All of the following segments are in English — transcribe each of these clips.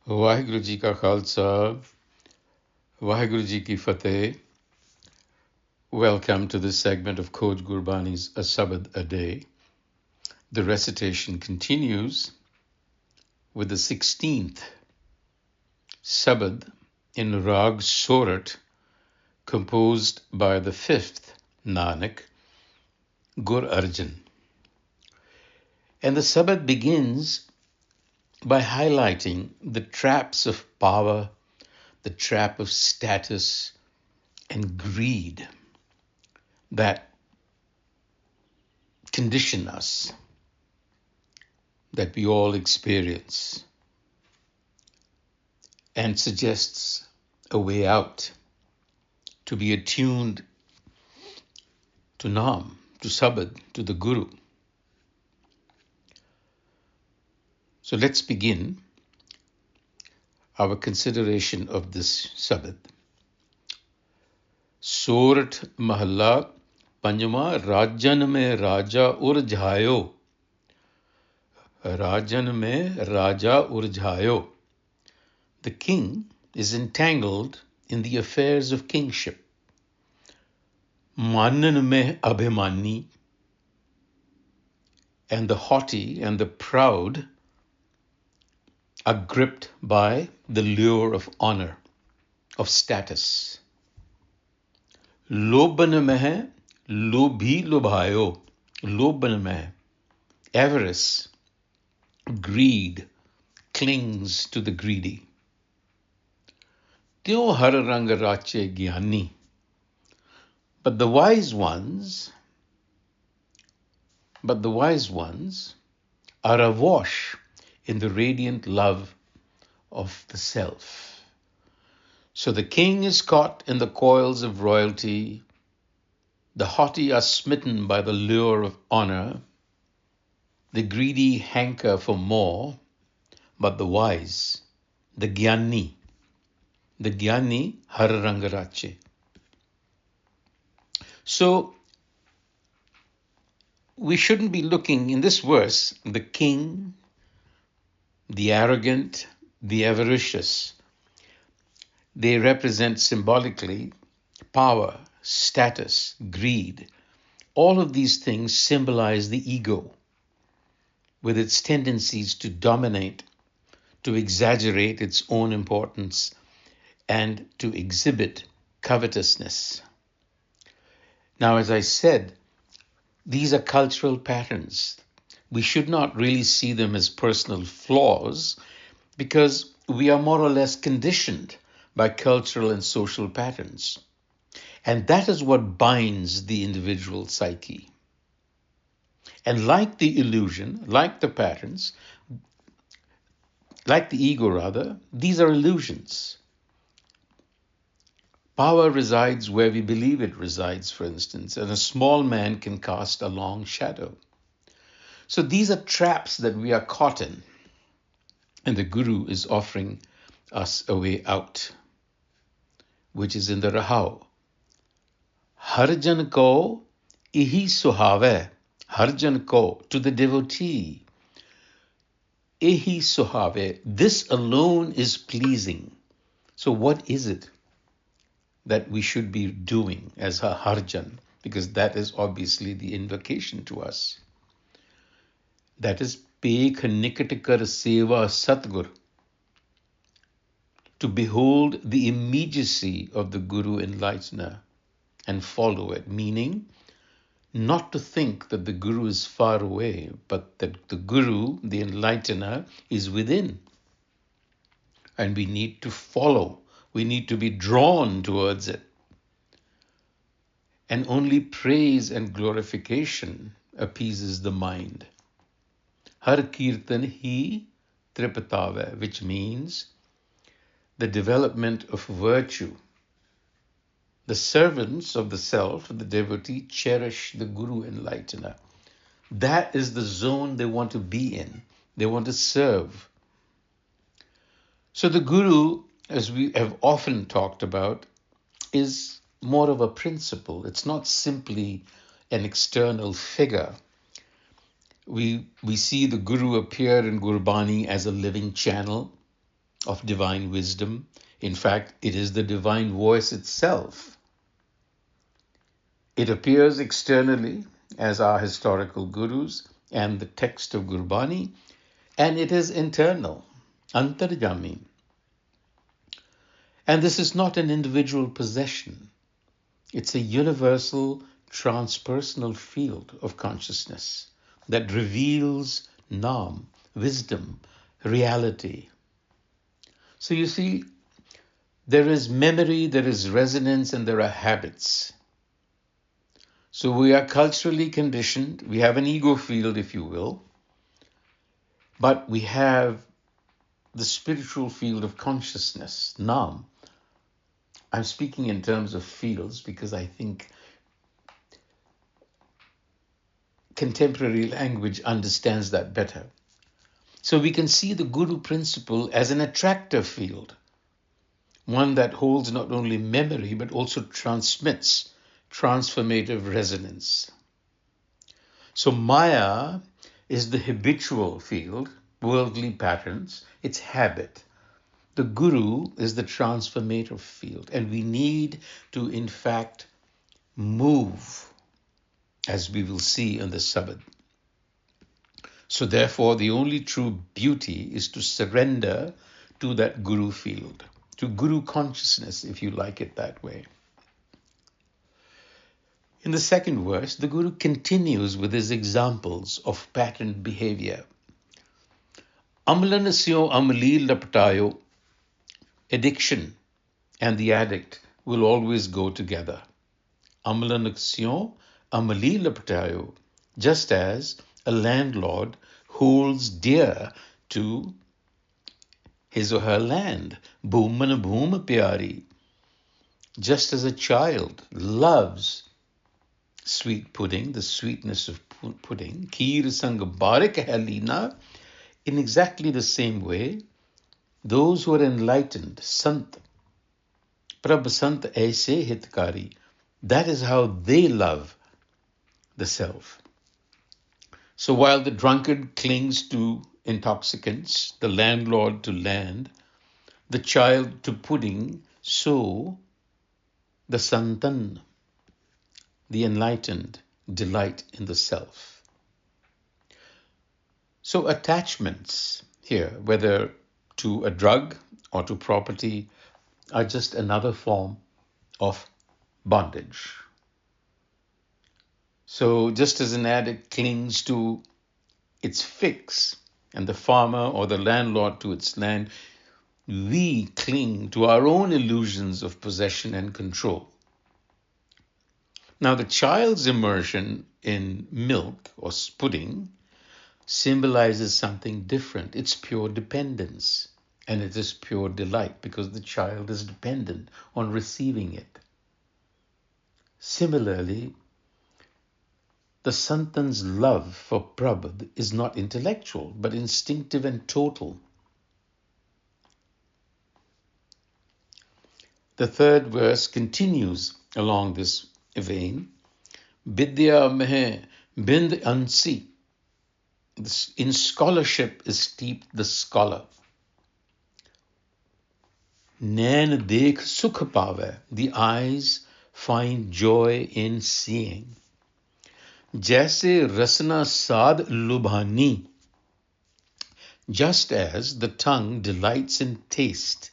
ਵਾਹਿਗੁਰੂ ਜੀ ਕਾ ਖਾਲਸਾ, ਵਾਹਿਗੁਰੂ ਜੀ ਕੀ ਫਤਿਹ. Welcome to this segment of Khoj Gurbani's a-sabad-a-day. The recitation continues with the 16th sabad in Rag Sorat, composed by the 5th Nanak, Gur Arjan. And the sabad begins by highlighting the traps of power, the trap of status and greed that condition us, that we all experience, and suggests a way out, to be attuned to Naam, to Sabad, to the Guru. So let's begin our consideration of this Sabad. Sorat Mahalla Panjama, Rajan mein Raja Urajhaio. Rajan mein Raja Urajhaio. The king is entangled in the affairs of kingship. Manan mein Abhimani, and the haughty and the proud are gripped by the lure of honor, of status. Loban mein lobhi lobhayo. Loban mein, avarice, greed clings to the greedy. Tyo har rang rache gyani. But the wise ones are awash in the radiant love of the self. So the king is caught in the coils of royalty, the haughty are smitten by the lure of honor, the greedy hanker for more, but the wise, the gyani har rang rache. So we shouldn't be looking in this verse, the king, the arrogant, the avaricious. They represent symbolically power, status, greed. All of these things symbolize the ego with its tendencies to dominate, to exaggerate its own importance, and to exhibit covetousness. Now, as I said, these are cultural patterns. We should not really see them as personal flaws because we are more or less conditioned by cultural and social patterns. And that is what binds the individual psyche. And like the illusion, like the patterns, like the ego rather, these are illusions. Power resides where we believe it resides, for instance, and a small man can cast a long shadow. So these are traps that we are caught in, and the Guru is offering us a way out, which is in the Rahau. Harjan ko ihi suhave. Harjan ko, to the devotee. Ihi suhave, this alone is pleasing. So what is it that we should be doing as a harjan? Because that is obviously the invocation to us. That is pekh nikatkar seva satgur. To behold the immediacy of the Guru Enlightener and follow it, meaning not to think that the Guru is far away, but that the Guru, the Enlightener, is within. And we need to follow. We need to be drawn towards it. And only praise and glorification appeases the mind. Har kirtan hi tripatave, which means the development of virtue. The servants of the self, the devotee, cherish the Guru Enlightener. That is the zone they want to be in. They want to serve. So the Guru, as we have often talked about, is more of a principle. It's not simply an external figure. We see the Guru appear in Gurbani as a living channel, of divine wisdom. In fact, it is the divine voice itself. It appears externally as our historical gurus and the text of Gurbani, and it is internal, antarjami. And this is not an individual possession. It's a universal, transpersonal field of consciousness that reveals Nam, wisdom, reality. So you see, there is memory, there is resonance, and there are habits. So we are culturally conditioned. We have an ego field, if you will, but we have the spiritual field of consciousness, Nam. I'm speaking in terms of fields because I think contemporary language understands that better. So we can see the Guru principle as an attractive field, one that holds not only memory but also transmits transformative resonance. So Maya is the habitual field, worldly patterns, it's habit. The Guru is the transformative field, and we need to, in fact, move, as we will see in the Sabad. So therefore, the only true beauty is to surrender to that Guru field, to Guru consciousness, if you like it that way. In the second verse, the Guru continues with his examples of patterned behavior. Amlanasyo amali laptayo. Addiction and the addict will always go together. Amlanasyo amali laptayo. Just as a landlord holds dear to his or her land. Bhumana bhuma pyari. Just as a child loves sweet pudding, the sweetness of pudding, kheer sang barik halina, in exactly the same way, those who are enlightened, sant, prabh sant aise hitkari, that is how they love the self. So while the drunkard clings to intoxicants, the landlord to land, the child to pudding, so the santan, the enlightened, delight in the self. So attachments here, whether to a drug or to property, are just another form of bondage. So just as an addict clings to its fix and the farmer or the landlord to its land, we cling to our own illusions of possession and control. Now, the child's immersion in milk or pudding symbolizes something different. It's pure dependence, and it is pure delight because the child is dependent on receiving it. Similarly, the Santan's love for Prabhupada is not intellectual, but instinctive and total. The third verse continues along this vein. Vidya mehe bind ansi. In scholarship is steeped the scholar. Nain dekh sukh pave. The eyes find joy in seeing. Jaise rasna sad lubhani. Just as the tongue delights in taste,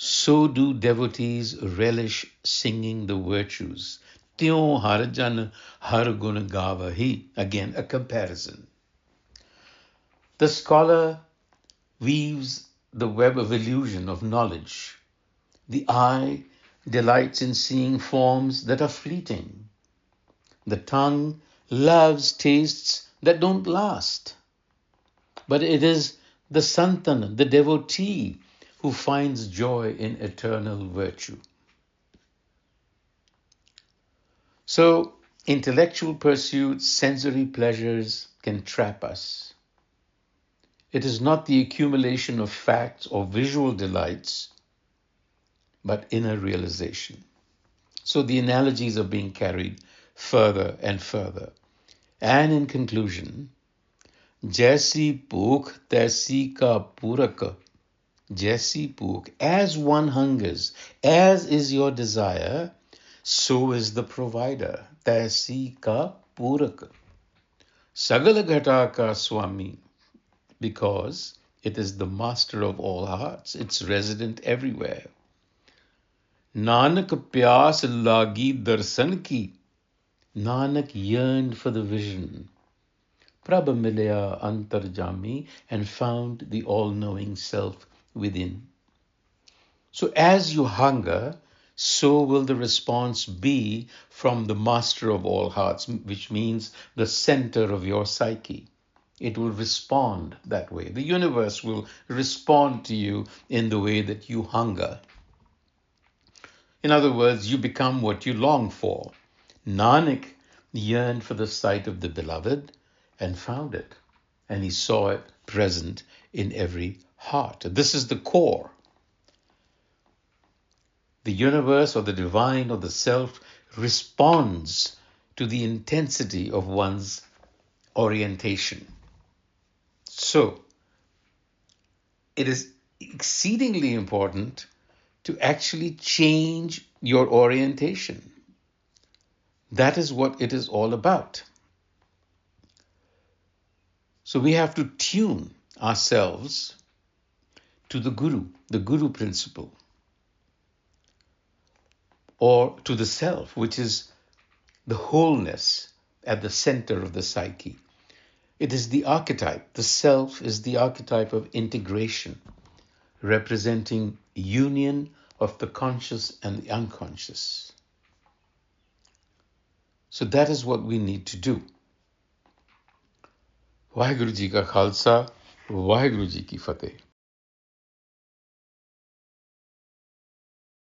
so do devotees relish singing the virtues. Tyon Rajan har gun gavahi. Again, a comparison. The scholar weaves the web of illusion of knowledge. The eye delights in seeing forms that are fleeting. The tongue loves tastes that don't last. But it is the santan, the devotee, who finds joy in eternal virtue. So, intellectual pursuits, sensory pleasures can trap us. It is not the accumulation of facts or visual delights, but inner realization. So the analogies are being carried further and further. And in conclusion, Jaisi Pukh Taisi Ka Purak. Jaisi Pukh. As one hungers, as is your desire, so is the provider. Taisi Ka Purak. Sagala Ghata Ka Swami. Because it is the master of all hearts. It's resident everywhere. Nanak pyas lagi darsan ki. Nanak yearned for the vision. Prabha milaya antarjami, and found the all-knowing self within. So as you hunger, so will the response be from the master of all hearts, which means the center of your psyche. It will respond that way. The universe will respond to you in the way that you hunger. In other words, you become what you long for. Nanak yearned for the sight of the beloved and found it. And he saw it present in every heart. This is the core. The universe or the divine or the self responds to the intensity of one's orientation. So, it is exceedingly important to actually change your orientation. That is what it is all about. So we have to tune ourselves to the Guru principle, or to the self, which is the wholeness at the center of the psyche. It is the archetype. The self is the archetype of integration, representing union of the conscious and the unconscious. So that is what we need to do. Vaheguru Ji ka Khalsa, Vaheguru Ji ki Fateh.